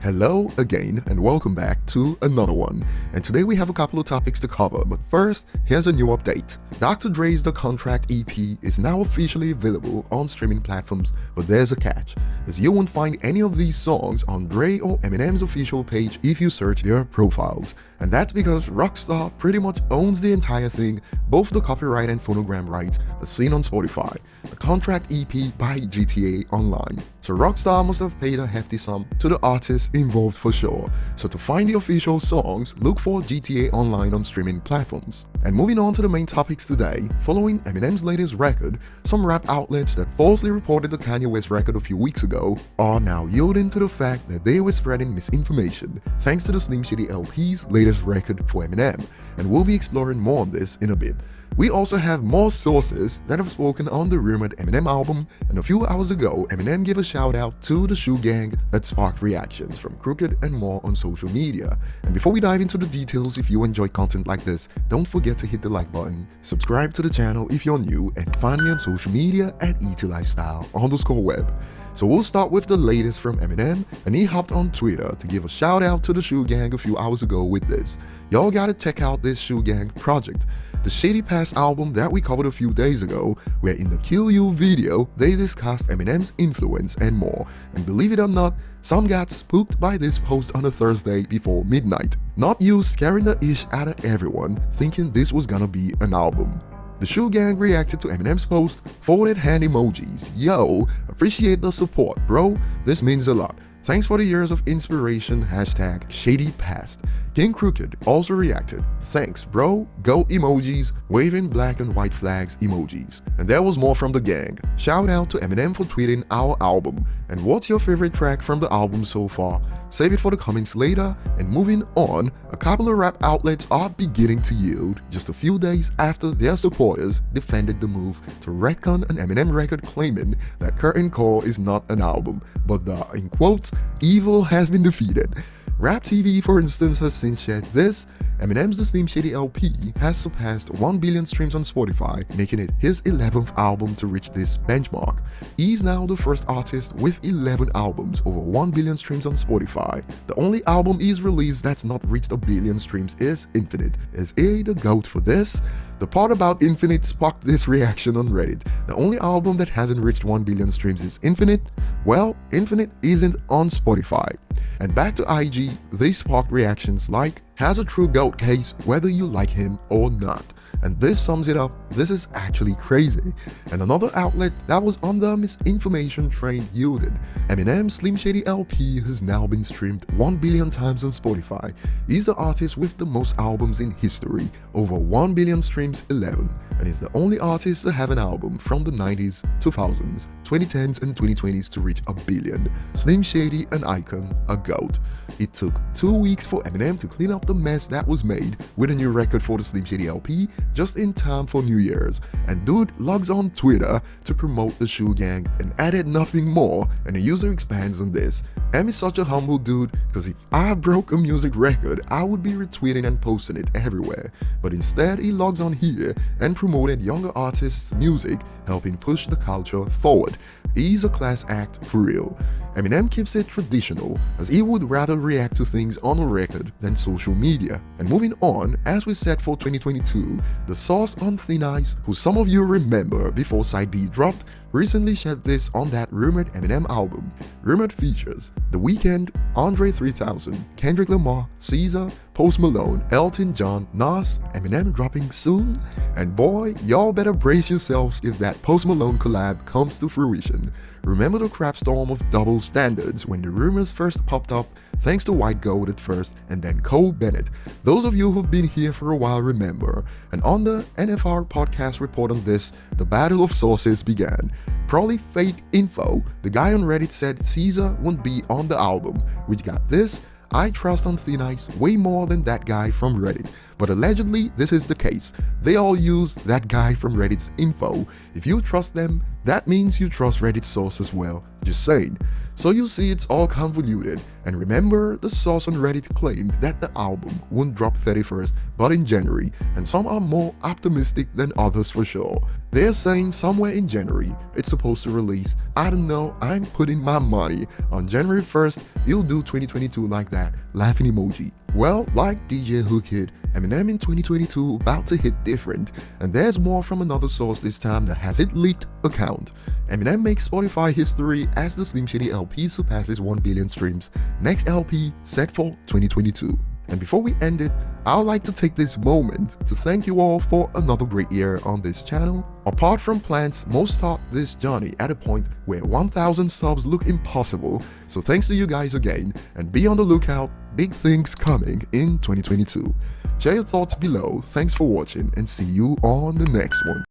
Hello again and welcome back to another one. And today we have a couple of topics to cover, but first, here's a new update. Dr. Dre's The Contract EP is now officially available on streaming platforms, but there's a catch, as you won't find any of these songs on Dre or Eminem's official page if you search their profiles. And that's because Rockstar pretty much owns the entire thing, both the copyright and phonogram rights, as seen on Spotify. The Contract EP by GTA Online. So Rockstar must have paid a hefty sum to the artists involved for sure. So to find the official songs, look for GTA Online on streaming platforms. And moving on to the main topics today, following Eminem's latest record, some rap outlets that falsely reported the Kanye West record a few weeks ago are now yielding to the fact that they were spreading misinformation thanks to the Slim Shady LP's latest record for Eminem, and we'll be exploring more on this in a bit. We also have more sources that have spoken on the rumored Eminem album, and a few hours ago, Eminem gave a shout out to the ShoeGang that sparked reactions from Crooked and more on social media. And before we dive into the details, if you enjoy content like this, don't forget to hit the like button, subscribe to the channel if you're new, and find me on social media at ETLifestyle_web. So we'll start with the latest from Eminem, and he hopped on Twitter to give a shout out to the ShoeGang a few hours ago with this. Y'all gotta check out this ShoeGang project, the Shady Past album that we covered a few days ago, where in the Kill You video, they discussed Eminem's influence and more. And believe it or not, some got spooked by this post on a Thursday before midnight. Not you scaring the ish out of everyone, thinking this was gonna be an album. The ShoeGang reacted to Eminem's post, forwarded hand emojis. Yo, appreciate the support, bro. This means a lot. Thanks for the years of inspiration, hashtag Shady Past. King Crooked also reacted. Thanks, bro. Go emojis, waving black and white flags emojis. And there was more from the gang. Shout out to Eminem for tweeting our album. And what's your favorite track from the album so far? Save it for the comments later. And moving on, a couple of rap outlets are beginning to yield just a few days after their supporters defended the move to retcon an Eminem record claiming that Curtain Call is not an album, but the, in quotes, evil has been defeated. Rap TV, for instance, has since shared this. Eminem's The Slim Shady LP has surpassed 1 billion streams on Spotify, making it his 11th album to reach this benchmark. He's now the first artist with 11 albums over 1 billion streams on Spotify. The only album he's released that's not reached a billion streams is Infinite. Is he the GOAT for this? The part about Infinite sparked this reaction on Reddit. The only album that hasn't reached 1 billion streams is Infinite? Well, Infinite isn't on Spotify. And back to IG, they sparked reactions like, has a true GOAT case whether you like him or not. And this sums it up. This is actually crazy. And another outlet that was on the misinformation train yielded. Eminem's Slim Shady LP has now been streamed 1 billion times on Spotify. He's the artist with the most albums in history, over 1 billion streams 11, and is the only artist to have an album from the 90s, 2000s, 2010s and 2020s to reach a billion. Slim Shady, an icon, a GOAT. It took 2 weeks for Eminem to clean up the mess that was made with a new record for the Slim Shady LP, just in time for New Year's, and dude logs on Twitter to promote the ShoeGang and added nothing more, and the user expands on this. Em is such a humble dude, because if I broke a music record, I would be retweeting and posting it everywhere, but instead he logs on here and promoted younger artists' music, helping push the culture forward. He's a class act for real. Eminem keeps it traditional, as he would rather react to things on a record than social media. And moving on, as we said for 2022, the source on Thin Ice, who some of you remember before Side B dropped, recently shared this on that rumored Eminem album. Rumored features The Weeknd, Andre 3000, Kendrick Lamar, Caesar, Post Malone, Elton John, Nas, Eminem dropping soon. And boy, y'all better brace yourselves if that Post Malone collab comes to fruition. Remember the crap storm of double standards when the rumors first popped up, thanks to White Gold at first and then Cole Bennett. Those of you who've been here for a while remember. And on the NFR podcast report on this, the battle of sources began. Probably fake info. The guy on Reddit said Caesar won't be on the album, which got this. I trust on Thin Ice way more than that guy from Reddit, but allegedly this is the case. They all use that guy from Reddit's info. If you trust them, that means you trust Reddit's source as well. Just saying. So you see it's all convoluted, and remember the source on Reddit claimed that the album won't drop 31st but in January, and some are more optimistic than others for sure. They're saying somewhere in January it's supposed to release. I don't know, I'm putting my money on January 1st, you'll do 2022 like that, laughing emoji. Well, like DJ Hookid, Eminem in 2022 about to hit different, and there's more from another source this time that has it leaked account. Eminem makes Spotify history as the Slim Shady LP surpasses 1 billion streams. Next LP set for 2022. And before we end it, I'd like to take this moment to thank you all for another great year on this channel. Apart from plans, most start this journey at a point where 1000 subs look impossible, so thanks to you guys again, and be on the lookout, big things coming in 2022. Share your thoughts below, thanks for watching, and see you on the next one.